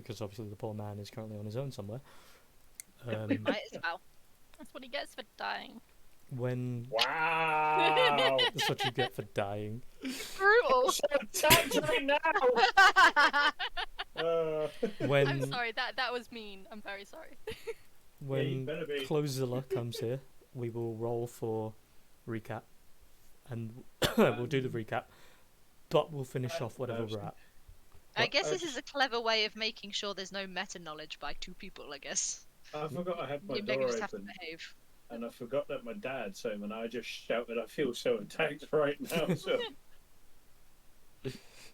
because obviously the poor man is currently on his own somewhere. Might as well. That's what he gets for dying. When Wow! that's what you get for dying. Brutal. So touch right now! When I'm sorry, that was mean. I'm very sorry. when better be. Closezilla comes here, we will roll for recap, and we'll do the recap, but we'll finish off whatever we're at. I guess this is a clever way of making sure there's no meta knowledge by two people, I guess. I forgot I had my You door just have to open, behave. and I forgot that my dad's home, and I just shouted, I feel so attacked right now. So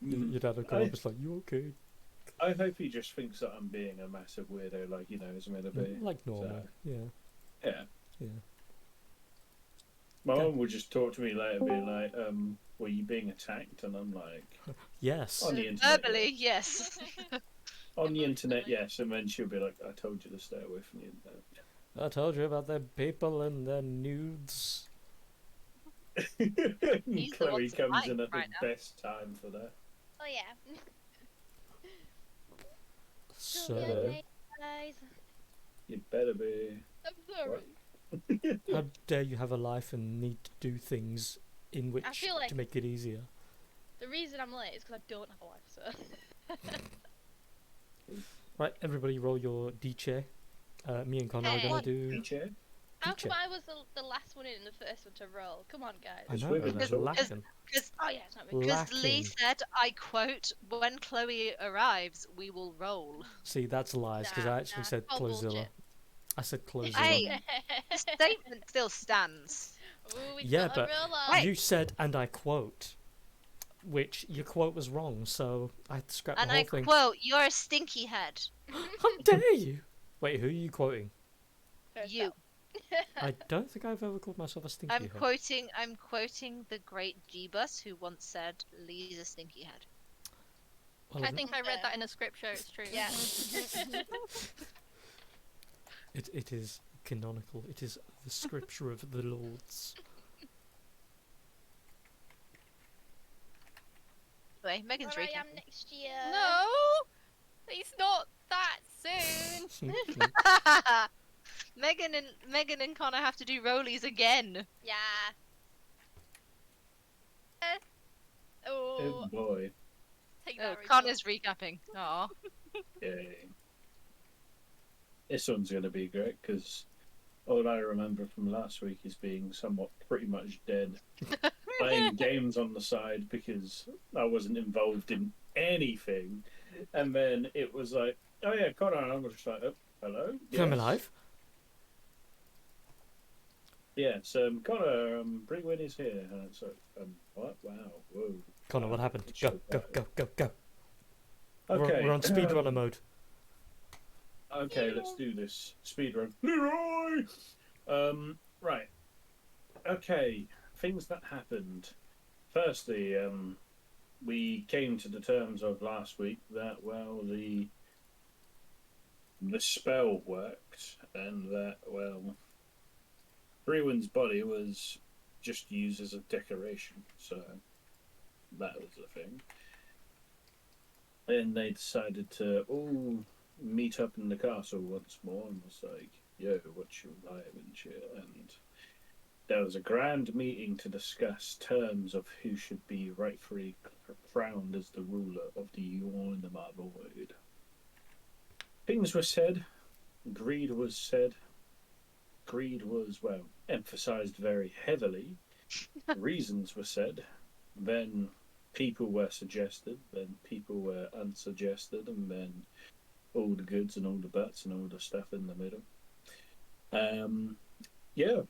Your dad will come up, it's like, you okay? I hope he just thinks that I'm being a massive weirdo, like, he's meant to be. Like normal, So, yeah. yeah. My mum would just talk to me later, being like, were you being attacked? And I'm like, Yes. on the internet. Verbally, yes. On the internet, yes. And then she'll be like, I told you to stay away from the internet. I told you about their people and their nudes. the Chloe ones comes lying in at right the now. best time for that. Oh yeah. So, Guys. You better be. I'm sorry. how dare you have a life and need to do things in which feel like- to make it easier? The reason I'm late is because I don't have a life, so. Right, everybody roll your D-chair. Me and Connor are Hey. going to do... Teacher? How Teacher. come I was the last one in and the first one to roll? Come on, guys. I It's know, women, and that's they're all. lacking. Oh yeah, it's not me. Because Lee Lacking. said, I quote, when Chloe arrives, we will roll. See, that's lies, because I actually said all Closezilla. bullshit. I said Closezilla. Hey, the statement still stands. Ooh, we Yeah, got a but roll on. Wait. You said, and I quote, which your quote was wrong, so I had to scrap And the whole I thing. quote, you're a stinky head. How dare you? Wait, who are you quoting? First You. up. I don't think I've ever called myself a stinky I'm head. quoting the great Jeebus, who once said, Lee's a stinky head. Well, I think I read that in a scripture. It's true. Yeah. it is canonical. It is the scripture of the lords. Anyway, Megan's Where I am recapping. next year. No, it's not that soon. Megan and Connor have to do rollies again. Yeah. Oh Oh. boy. Take Oh, that. Rachel. Connor's recapping. Aw. Yay. This one's going to be great because all I remember from last week is being somewhat pretty much dead. Playing games on the side because I wasn't involved in anything. And then it was like, oh yeah, Connor, and I was just like, oh, hello? I'm Yes. alive. Yes, Connor, Brewin is here. And it's like, what? Wow, whoa. Connor, what happened? Go, go, go, go, go. Okay. We're on speedrunner mode. Okay, let's do this. Speedrun. Leroy! Right. Okay, things that happened. Firstly, we came to the terms of last week that, well, the spell worked, and that, well, Brewin's body was just used as a decoration, so that was the thing. And they decided to all meet up in the castle once more and was like, yo, what's your vibe and shit? And there was a grand meeting to discuss terms of who should be rightfully crowned as the ruler of the Yawn in the Marble Void. Things were said, greed was said, greed was, well, emphasized very heavily, reasons were said, then people were suggested, then people were unsuggested, and then all the goods and all the buts and all the stuff in the middle. Yeah.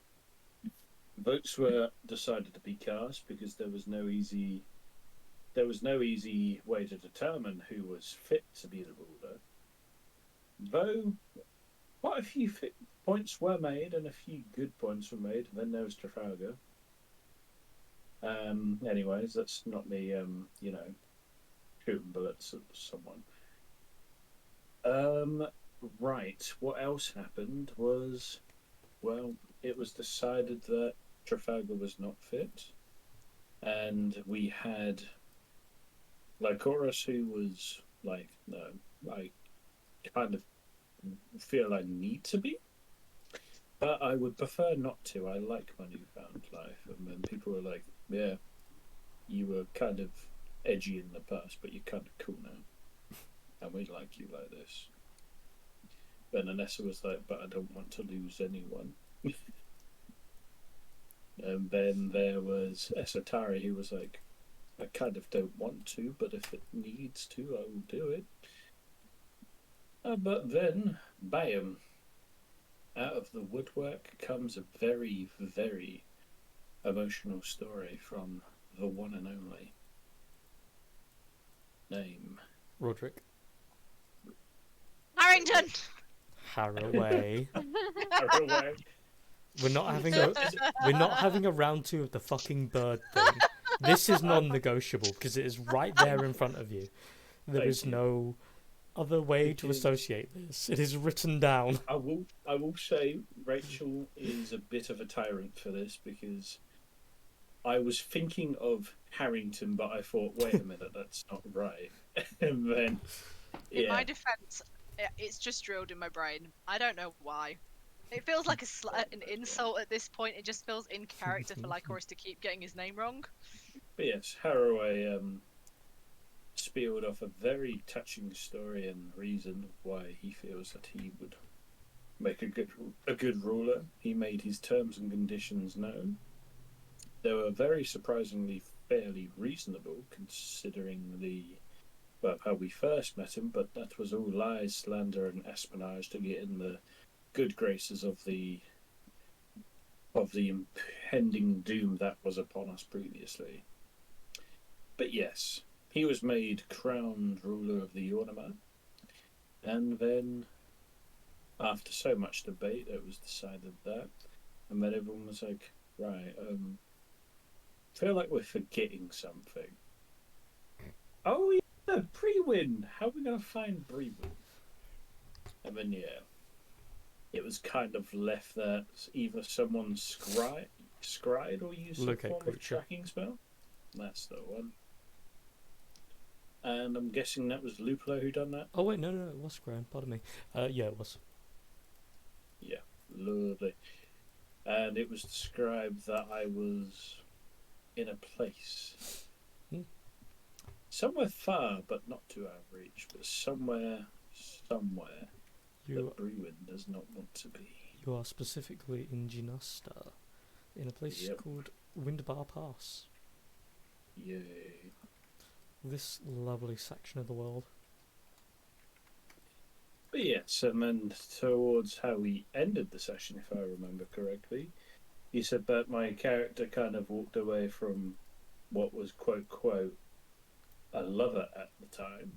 Votes were decided to be cast because there was no easy way to determine who was fit to be the ruler. Though quite a few points were made and a few good points were made, then there was Trafalgar. Anyways, that's not me shooting bullets at someone. Right, what else happened was, well, it was decided that Trafalgar was not fit, and we had Lycoris, who was kind of feel I need to be. But I would prefer not to. I like my newfound life. And then people were like, yeah, you were kind of edgy in the past, but you're kind of cool now. And we like you like this. Then Anessa was like, but I don't want to lose anyone. And then there was Esatari, who was like, I kind of don't want to, but if it needs to, I will do it. But then, bam, out of the woodwork comes a very, very emotional story from the one and only name. Roderick. Harrington! Haraway. Haraway. We're not having a round 2 of the fucking bird thing. This is non-negotiable because it is right there in front of you. There Thank is you. no other way It to is- associate this. It is written down. I will say Rachel is a bit of a tyrant for this because I was thinking of Harrington, but I thought, wait a minute, that's not right. And then, In my yeah, defense, it's just drilled in my brain. I don't know why. It feels like an insult at this point. It just feels in character for Lycoris to keep getting his name wrong. but yes, Haraway spilled off a very touching story and reason why he feels that he would make a good ruler. He made his terms and conditions known. They were very surprisingly fairly reasonable considering how we first met him, but that was all lies, slander, and espionage to get in the good graces of the impending doom that was upon us previously. But yes, he was made crowned ruler of the Ornament, and then, after so much debate, it was decided that, and then everyone was like, right, feel like we're forgetting something. Oh yeah, Brewin! How are we going to find Brewin? And then, yeah, it was kind of left that either someone scried or used some Locate form of creature. tracking spell. That's the one. And I'm guessing that was Luplo who done that? Oh wait, no, it was Graham. Pardon me. Yeah, it was. Yeah, lovely. And it was described that I was in a place. Somewhere far, but not to our reach, but somewhere You that Brewin does not want to be. you are specifically in Ginasta, in a place Yep. called Windbar Pass. Yay. This lovely section of the world. But yes, and then towards how we ended the session, if I remember correctly, you said that my character kind of walked away from what was quote quote a lover at the time.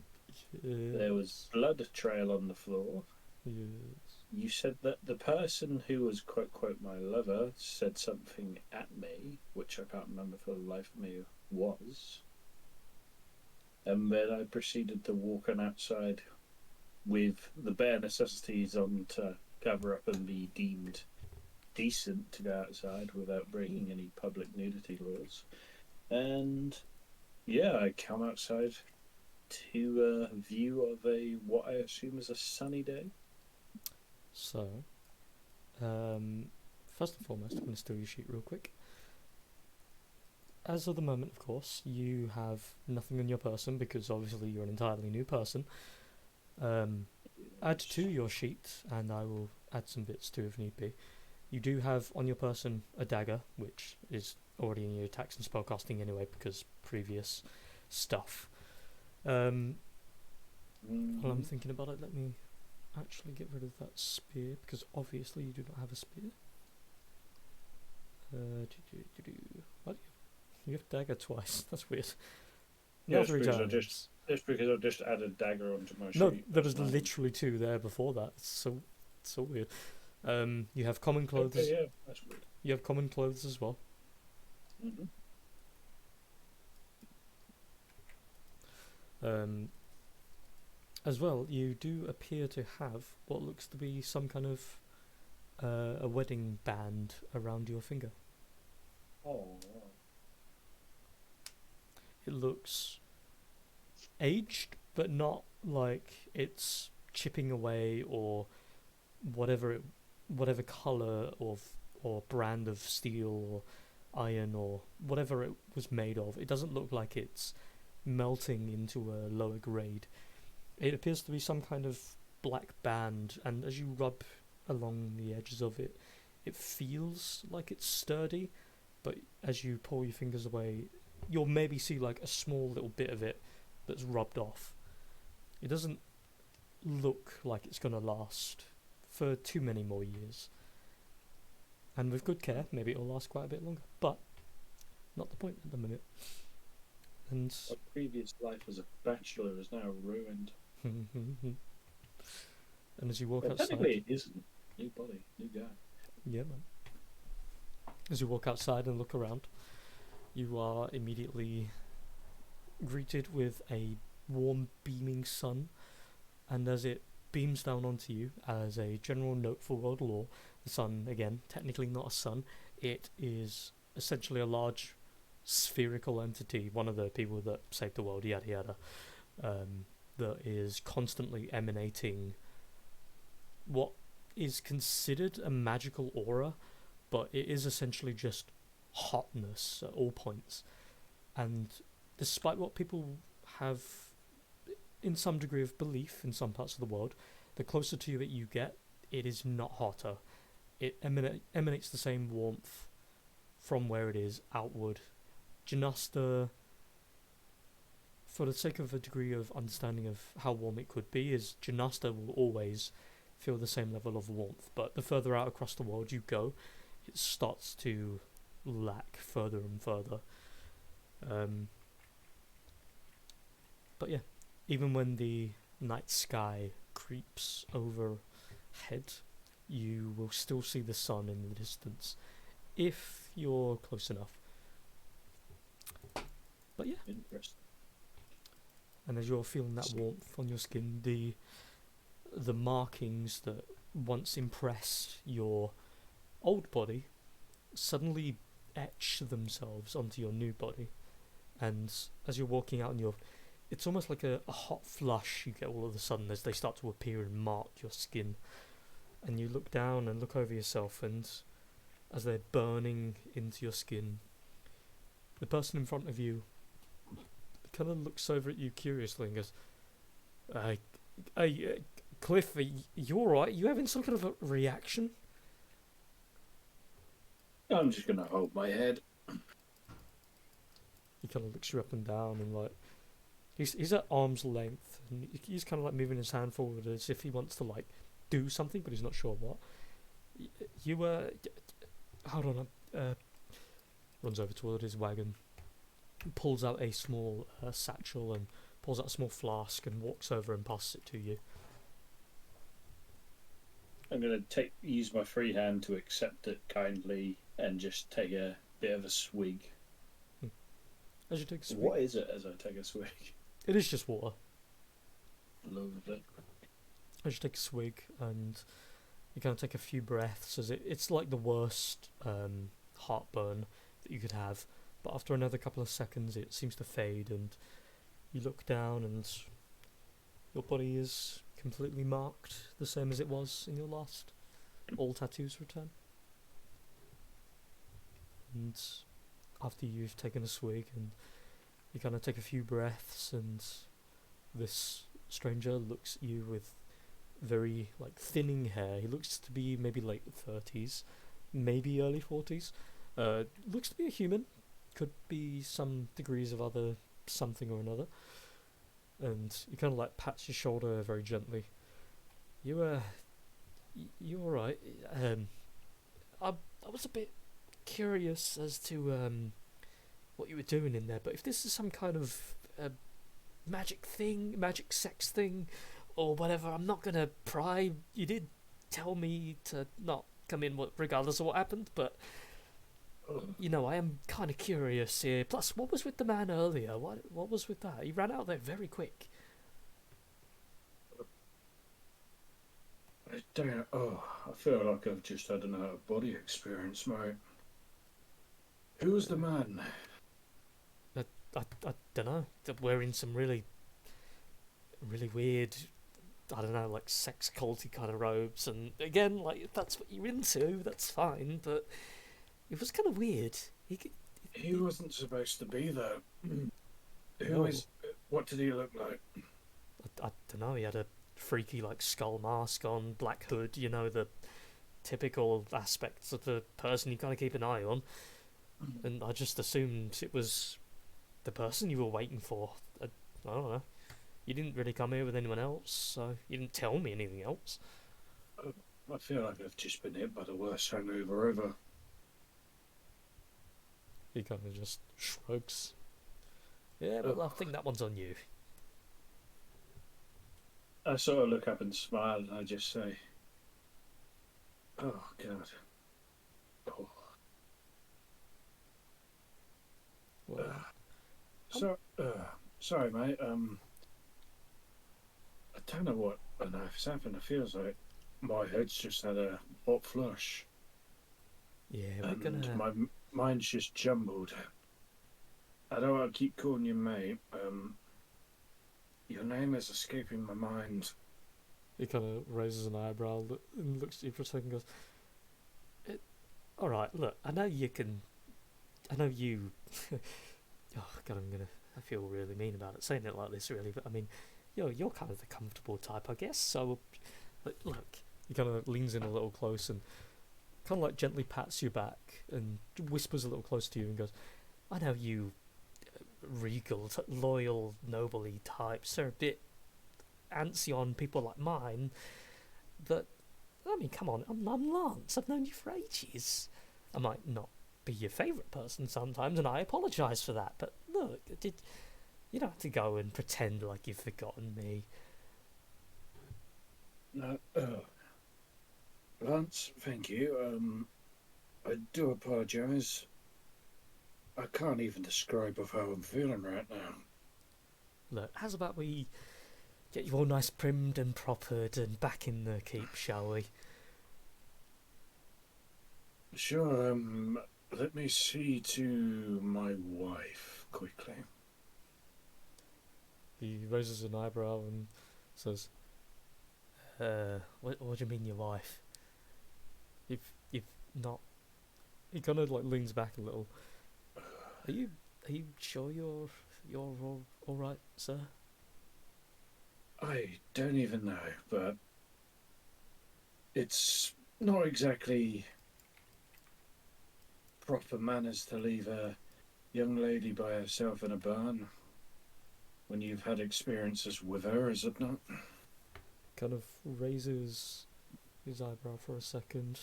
There was blood trail on the floor. Yes. You said that the person who was quote quote my lover said something at me, which I can't remember for the life of me was. And then I proceeded to walk on outside with the bare necessities on to cover up and be deemed decent to go outside without breaking any public nudity laws. And yeah, I come outside to a view of what I assume is a sunny day. So, first and foremost, I'm going to steal your sheet real quick. As of the moment, of course, you have nothing on your person because obviously you're an entirely new person. Add to your sheet, and I will add some bits too if need be. You do have on your person a dagger, which is already in your attacks and spellcasting anyway because previous stuff. While I'm thinking about it, let me actually get rid of that spear because obviously you do not have a spear. What? You have dagger twice. That's weird. Yeah, Not it's 3 because I times. Just because I just added dagger onto my sheet. No, there that's was mine. literally 2 there before that. It's so weird. You have common clothes. Okay, yeah, that's weird. You have common clothes as well. Mm-hmm. As well, you do appear to have what looks to be some kind of a wedding band around your finger. Oh, It looks aged, but not like it's chipping away, or whatever color or brand of steel or iron or whatever it was made of. It doesn't look like it's melting into a lower grade. It appears to be some kind of black band, and as you rub along the edges of it, it feels like it's sturdy, but as you pull your fingers away, you'll maybe see like a small little bit of it that's rubbed off. It doesn't look like it's going to last for too many more years. And with good care, maybe it'll last quite a bit longer, but not the point at the minute. And My previous life as a bachelor is now ruined. and as you walk But outside, technically, it isn't. New body, new guy. yeah, man. As you walk outside and look around, you are immediately greeted with a warm, beaming sun, and as it beams down onto you, as a general note for world law, the sun, again, technically not a sun, it is essentially a large spherical entity, one of the people that saved the world, yada yada, that is constantly emanating what is considered a magical aura, but it is essentially just hotness at all points. And despite what people have in some degree of belief in some parts of the world, the closer to it you get, it is not hotter. It emanates the same warmth from where it is outward. Janasta, for the sake of a degree of understanding of how warm it could be, is Janasta will always feel the same level of warmth, but the further out across the world you go, it starts to lack further and further. But yeah, even when the night sky creeps overhead, you will still see the sun in the distance, if you're close enough. But yeah, Interesting. and as you're feeling that warmth on your skin, the markings that once impressed your old body suddenly etch themselves onto your new body. And as you're walking out, it's almost like a hot flush you get all of a sudden as they start to appear and mark your skin. And you look down and look over yourself, and as they're burning into your skin, the person in front of you kind of looks over at you curiously and goes, Cliff, are you alright? You having some kind of a reaction? I'm just gonna hold my head. He kind of looks you up and down, and like he's at arm's length, and he's kind of like moving his hand forward as if he wants to like do something, but he's not sure what. Hold on. Runs over toward his wagon, pulls out a small satchel and pulls out a small flask and walks over and passes it to you. I'm gonna use my free hand to accept it kindly and just take a bit of a swig. As you take a swig, What is it as I take a swig? it is just water. Lovely. As you take a swig and you kind of take a few breaths, as it's like the worst heartburn that you could have, but after another couple of seconds it seems to fade, and you look down and your body is completely marked, the same as it was in your last. All tattoos return. And after you've taken a swig and you kind of take a few breaths, and this stranger looks at you with very like thinning hair. He looks to be maybe late 30s, maybe early 40s. Looks to be a human. Could be some degrees of other something or another. And he kind of like pats your shoulder very gently. You alright? I was a bit curious as to what you were doing in there, but if this is some kind of magic sex thing, or whatever, I'm not gonna pry. You did tell me to not come in regardless of what happened, but I am kind of curious here. Plus, what was with the man earlier? What was with that? He ran out there very quick. I don't. I feel like I've just had an out of body experience, mate. Who was the man? I don't know. They're wearing some really weird I don't know, like sex culty kind of robes, and again, like if that's what you're into, that's fine. But it was kind of weird. He wasn't supposed to be though. No. What did he look like? I don't know. He had a freaky like skull mask on, black hood. You know, the typical aspects of the person you gotta keep an eye on. And I just assumed it was the person you were waiting for. I don't know. You didn't really come here with anyone else, so you didn't tell me anything else. I feel like I've just been hit by the worst hangover ever. He kind of just shrugs. Yeah, well, I think that one's on you. I sort of look up and smile, and I just say, "Oh God." Oh. Well, Sorry, mate. I don't know what on earth's happened. It feels like my head's just had a hot flush, yeah, we're and gonna. my mind's just jumbled. I don't want to keep calling you mate. Your name is escaping my mind. He kind of raises an eyebrow and looks at you for a second and goes, alright, look, I know you... oh, God, I feel really mean about it, saying it like this, really, but I mean, you're kind of the comfortable type, I guess, so, look, he kind of leans in a little close and kind of like gently pats you back and whispers a little close to you and goes, I know you regal, loyal, noble-y types are a bit antsy on people like mine, but I mean, come on, I'm Lance. I've known you for ages. I might not be your favourite person sometimes, and I apologise for that. But look, you don't have to go and pretend like you've forgotten me. No, Lance, thank you. I do apologise. I can't even describe of how I'm feeling right now. Look, how's about we get you all nice primmed and propered and back in the keep, shall we? Sure, let me see to my wife quickly. He raises an eyebrow and says, what do you mean your wife? You've not... He kind of like leans back a little. Are you sure you're all right, sir? I don't even know, but it's not exactly proper manners to leave a young lady by herself in a barn when you've had experiences with her, is it not? Kind of raises his eyebrow for a second,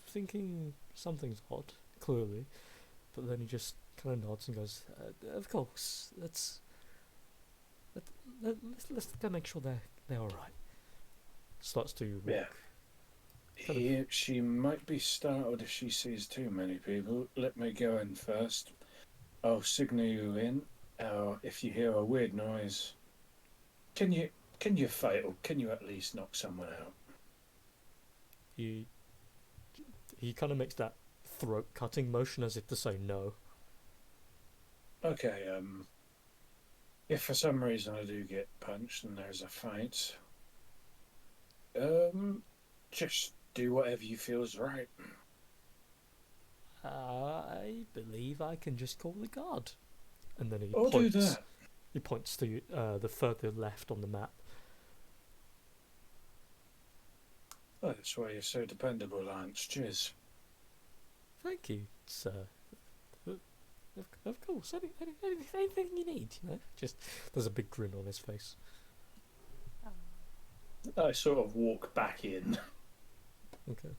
thinking something's odd, clearly, but then he just kind of nods and goes, of course, let's go make sure they're all right. Starts to walk. Yeah. She might be startled if she sees too many people. Let me go in first. I'll signal you in. If you hear a weird noise, can you fight, or can you at least knock someone out? He kind of makes that throat cutting motion as if to say no. Okay. If for some reason I do get punched and there's a fight, just do whatever you feel is right. I believe I can just call the guard. And then he I'll points. do that. He points to the further left on the map. Oh, that's why you're so dependable, Lance. Cheers. Thank you, sir. Of course, anything you need, you know. Just there's a big grin on his face. I sort of walk back in. Okay.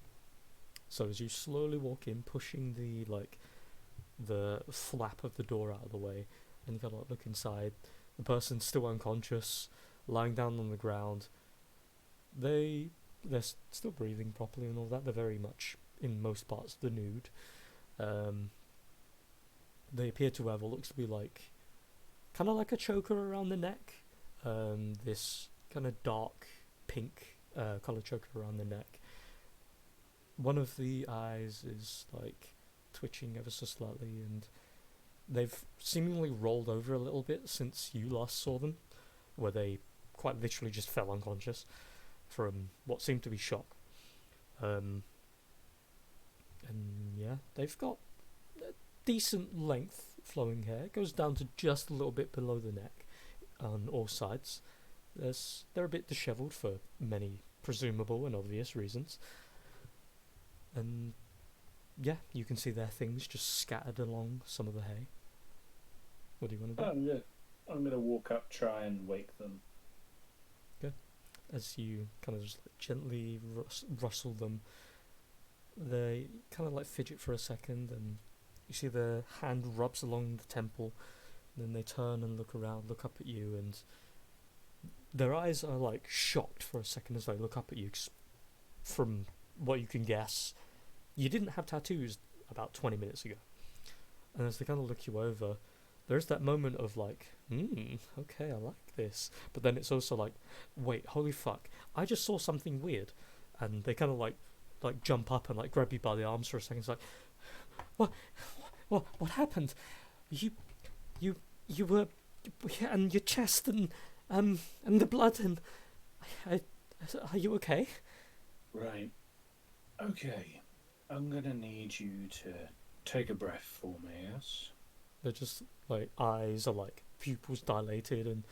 So as you slowly walk in, pushing the flap of the door out of the way, and you gotta look inside. The person's still unconscious, lying down on the ground. They're still breathing properly and all that. They're very much in most parts of the nude. They appear to have what looks to be like, kind of like a choker around the neck. This kind of dark pink colour choker around the neck. One of the eyes is like twitching ever so slightly, and they've seemingly rolled over a little bit since you last saw them, where they quite literally just fell unconscious from what seemed to be shock. And yeah, they've got a decent length flowing hair. It goes down to just a little bit below the neck on all sides. They're a bit dishevelled for many presumable and obvious reasons. And yeah, you can see their things just scattered along some of the hay. What do you want to do? I'm gonna walk up, try and wake them. As you kind of just gently rustle them, they kind of like fidget for a second, and you see their hand rubs along the temple, and then they turn and look around, look up at you, and their eyes are like shocked for a second as they look up at you. 'Cause from what you can guess, you didn't have tattoos about 20 minutes ago. And as they kind of look you over, there's that moment of like, okay, I like this. But then it's also like, wait, holy fuck, I just saw something weird. And they kind of like jump up and like grab you by the arms for a second. It's like, what happened? You were, and your chest and the blood and, are you okay? Right. Okay. I'm gonna need you to take a breath for me, yes? They're just like eyes are like pupils dilated, and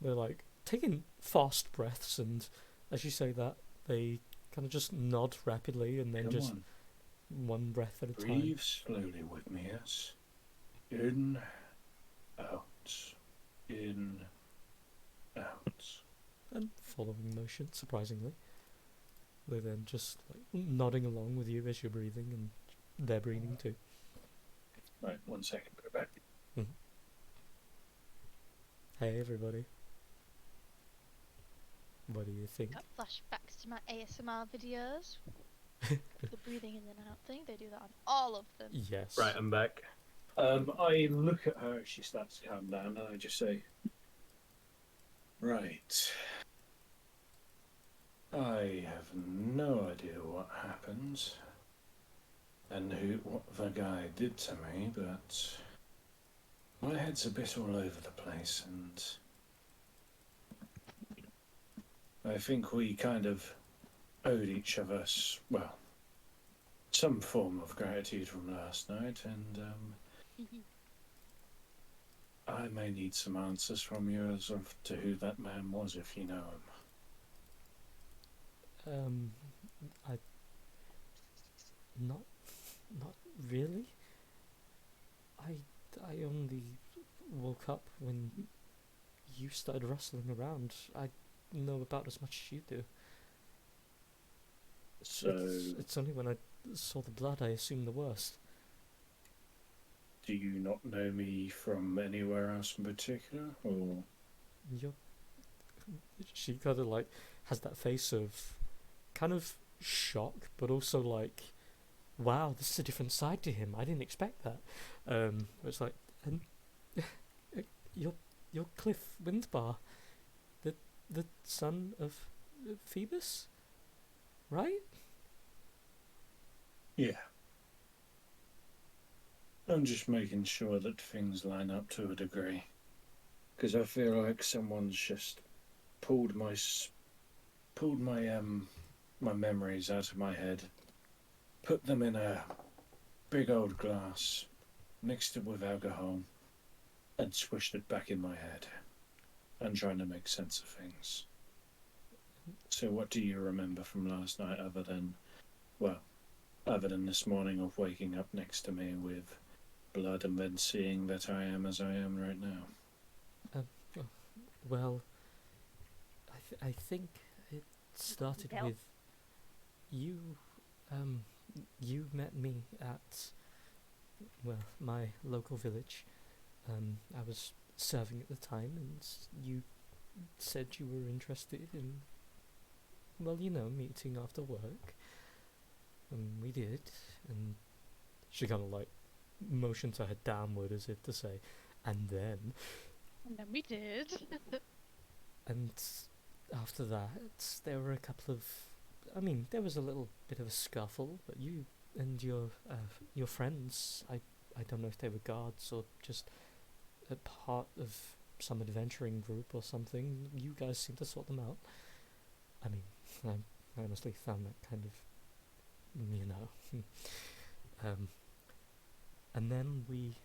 they're like taking fast breaths. And as you say that, they kind of just nod rapidly, and then Come just on. one breath at a time. Breathe slowly with me, yes? In, out. In, out. And following motion, surprisingly, they then just like nodding along with you as you're breathing, and they're breathing too. Right, 1 second, put it back. Hey everybody, what do you think? Got flashbacks to my ASMR videos. The breathing in and out thing, they do that on all of them. Yes. Right, I'm back. I look at her as she starts to calm down, and I just say, right. I have no idea what happened and what the guy did to me, but my head's a bit all over the place, and I think we kind of owed each of us, well, some form of gratitude from last night, and I may need some answers from you as to who that man was, if you know him. Not really. I only woke up when you started rustling around. I know about as much as you do. So, It's only when I saw the blood I assumed the worst. do you not know me from anywhere else in particular, or? She kind of like has that face of kind of shock, but also like, wow, this is a different side to him. I didn't expect that. It's like, and you're Cliff Windbar, the son of Phoebus, right? Yeah. I'm just making sure that things line up to a degree, because I feel like someone's just pulled my my memories out of my head, put them in a big old glass, mixed it with alcohol, and swished it back in my head. I'm trying to make sense of things. So what do you remember from last night other than this morning of waking up next to me with blood and then seeing that I am as I am right now? Well, I think it started Well. with you. You met me at, well, my local village. I was serving at the time, and you said you were interested in, well, meeting after work. And we did, and she kind of like motioned her head downward as if to say, and then. And then we did. And after that, there were a couple of, there was a little bit of a scuffle, but you and your friends, I don't know if they were guards or just a part of some adventuring group or something. You guys seem to sort them out. I mean, I honestly found that kind of, and then we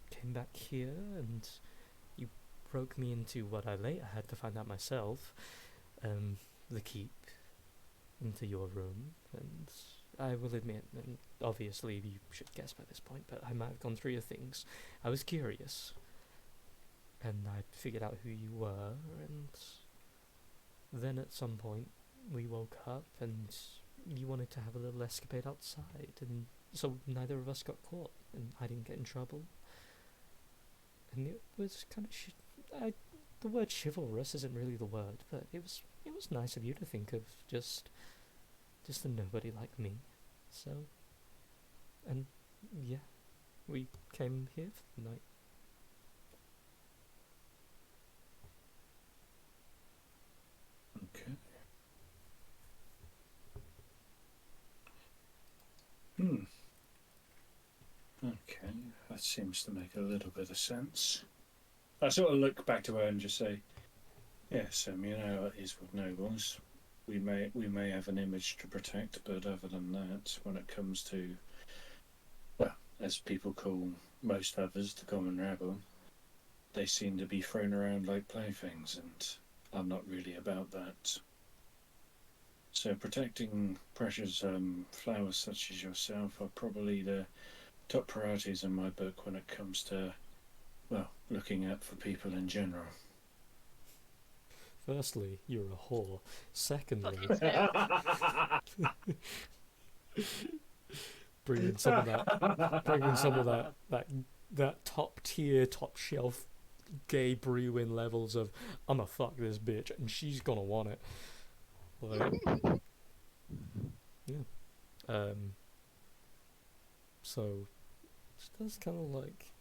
came back here, and you broke me into what I later had to find out myself, the keep, into your room, and I will admit, and obviously you should guess by this point, but I might have gone through your things. I was curious, and I figured out who you were, and then at some point we woke up and you wanted to have a little escapade outside, and so neither of us got caught, and I didn't get in trouble. And it was kind of the word chivalrous isn't really the word, but it was nice of you to think of just a nobody like me. So, and yeah, we came here for the night. Okay. Okay, that seems to make a little bit of sense. I sort of look back to her and just say, yes, you know, it is with nobles. We may have an image to protect, but other than that, when it comes to, well, as people call most others, the common rabble, they seem to be thrown around like playthings, and I'm not really about that. So protecting precious flowers such as yourself are probably the top priorities in my book when it comes to, well, looking out for people in general. Firstly, you're a whore. Secondly, bringing some of that top tier, top shelf gay brewing levels of I'ma fuck this bitch and she's gonna want it. Like, yeah. So she does kind of like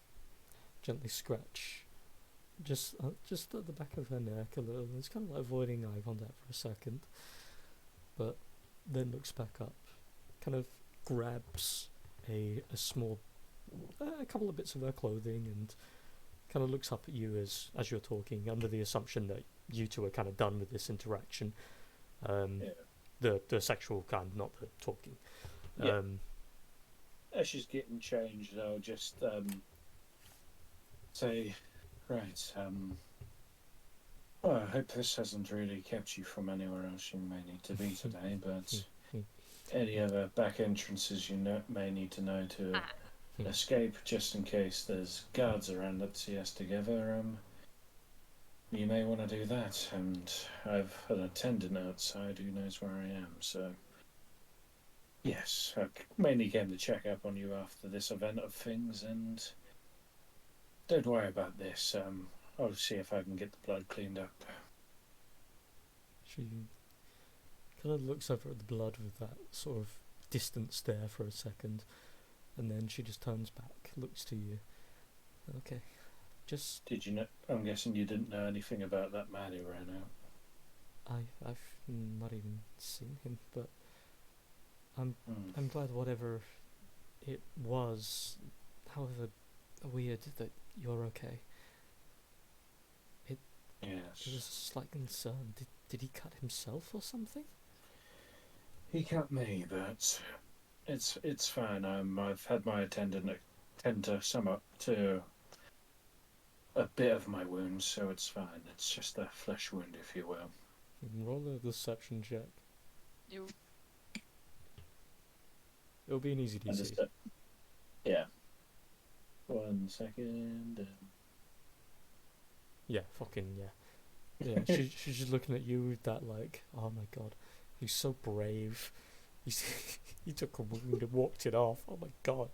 gently scratch just at the back of her neck a little. It's kind of like avoiding eye contact for a second, but then looks back up, kind of grabs a small, a couple of bits of her clothing, and kind of looks up at you as you're talking, under the assumption that you two are kind of done with this interaction. The sexual kind, not the talking. Yeah. As she's getting changed, I'll just say, right, well, I hope this hasn't really kept you from anywhere else you may need to be today, but any other back entrances you may need to know to escape, just in case there's guards around that see us together, you may want to do that, and I've an attendant outside who knows where I am, so yes, I mainly came to check up on you after this event of things, and don't worry about this. I'll see if I can get the blood cleaned up. She kind of looks over at the blood with that sort of distant stare for a second, and then she just turns back, looks to you. Okay, just... Did you know? I'm guessing you didn't know anything about that man who ran out. I've not even seen him, but I'm glad whatever it was, however weird, that you're okay. Yes. It was a slight concern. Did he cut himself or something? He cut me, but it's fine. I've had my attendant tend to a bit of my wounds, so it's fine. It's just a flesh wound, if you will. Roll a deception check. You. It'll be an easy DC. Yeah. 1 second. Yeah, fucking yeah. Yeah, she's just looking at you with that like, oh my god, he's so brave. He took a wound and walked it off. Oh my god.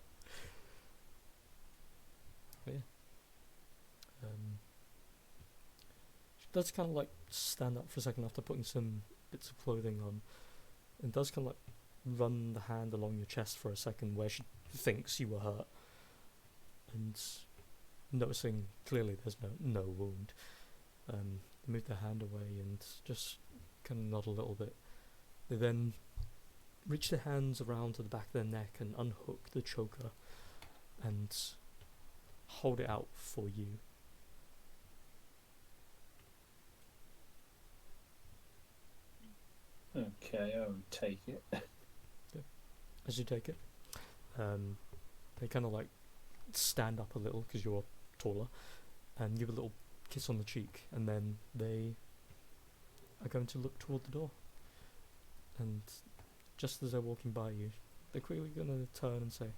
But yeah. She does kind of like stand up for a second after putting some bits of clothing on, and does kind of like run the hand along your chest for a second where she thinks you were hurt, and noticing clearly there's no wound, move their hand away and just kind of nod a little bit. They then reach their hands around to the back of their neck and unhook the choker and hold it out for you. Okay, I would take it. As you take it, they kind of like stand up a little because you're taller, and give a little kiss on the cheek, and then they are going to look toward the door. And just as they're walking by you, they're quickly going to turn and say,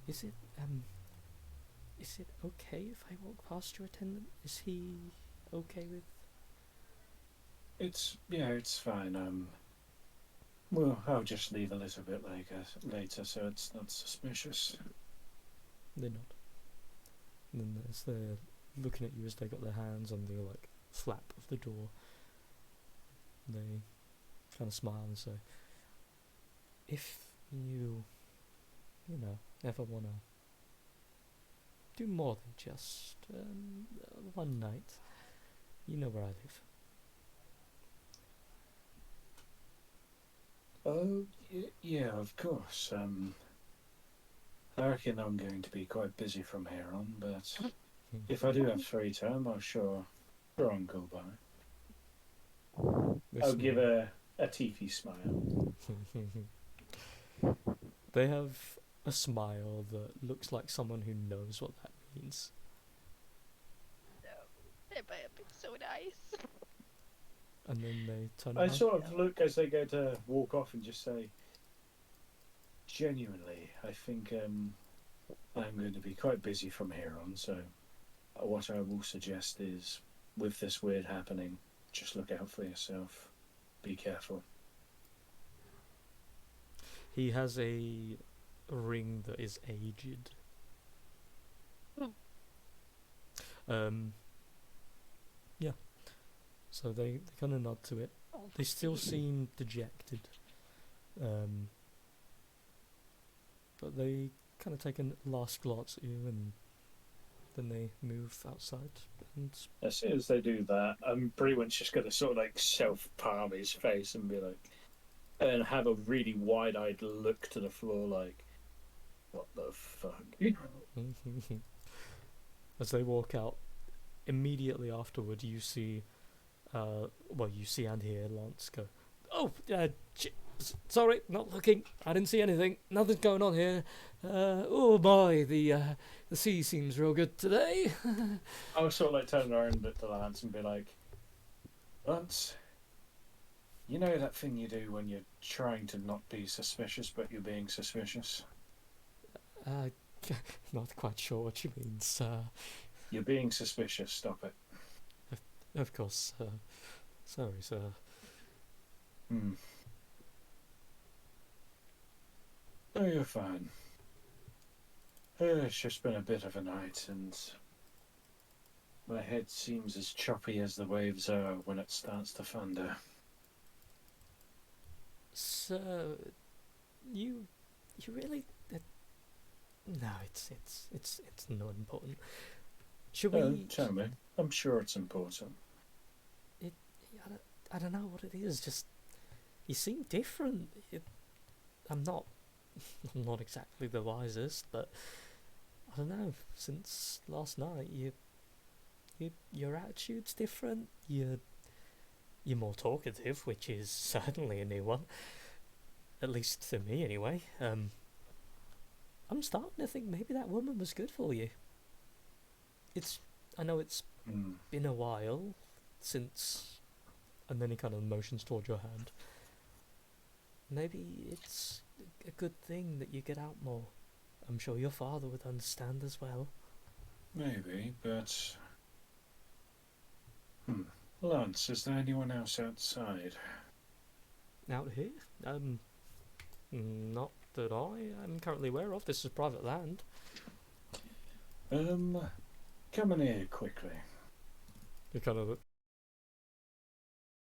Is it okay if I walk past your attendant? Is he okay with..." It's fine. Well, I'll just leave a little bit later, so it's not suspicious. They nod. And then as they're looking at you as they got their hands on the like flap of the door, they kind of smile and say, "If you ever want to do more than just one night, you know where I live." Oh, yeah, of course. I reckon I'm going to be quite busy from here on, but if I do have free time, I'll sure go by. I'll give a teethy smile. They have a smile that looks like someone who knows what that means. It might have been so nice. And then they turn I around. sort of look as they go to walk off and just say, genuinely, I think I'm going to be quite busy from here on, so what I will suggest is, with this weird happening, just look out for yourself. Be careful. He has a ring that is aged. Yeah. So they kind of nod to it. They still seem dejected. But they kind of take a last glance at you, and then they move outside. And As soon as they do that, I'm pretty much just going to sort of like self-palm his face and be like, and have a really wide-eyed look to the floor like, what the fuck? as they walk out, immediately afterward, you see, you see and hear Lance go, "Oh, sorry, not looking. I didn't see anything. Nothing's going on here. Oh boy, the sea seems real good today." I'll sort of like turn around a bit to Lance and be like, Lance, you know that thing you do when you're trying to not be suspicious, but you're being suspicious? Not quite sure what you mean, sir. You're being suspicious, stop it. Of course, sir. Sorry, sir. Oh, you're fine. It's just been a bit of a night, and my head seems as choppy as the waves are when it starts to thunder. So, you really? No, it's not important. Should we? Tell me. I'm sure it's important. I don't know what it is. Just you seem different. I'm not exactly the wisest, but I don't know. Since last night, your attitude's different. You're more talkative, which is certainly a new one. At least to me, anyway. I'm starting to think maybe that woman was good for you. I know it's been a while since, and then he kind of motions towards your hand. Maybe it's a good thing that you get out more. I'm sure your father would understand as well. Maybe, but... Lance, is there anyone else outside? Out here? Not that I am currently aware of. This is private land. Come in here quickly. He kind of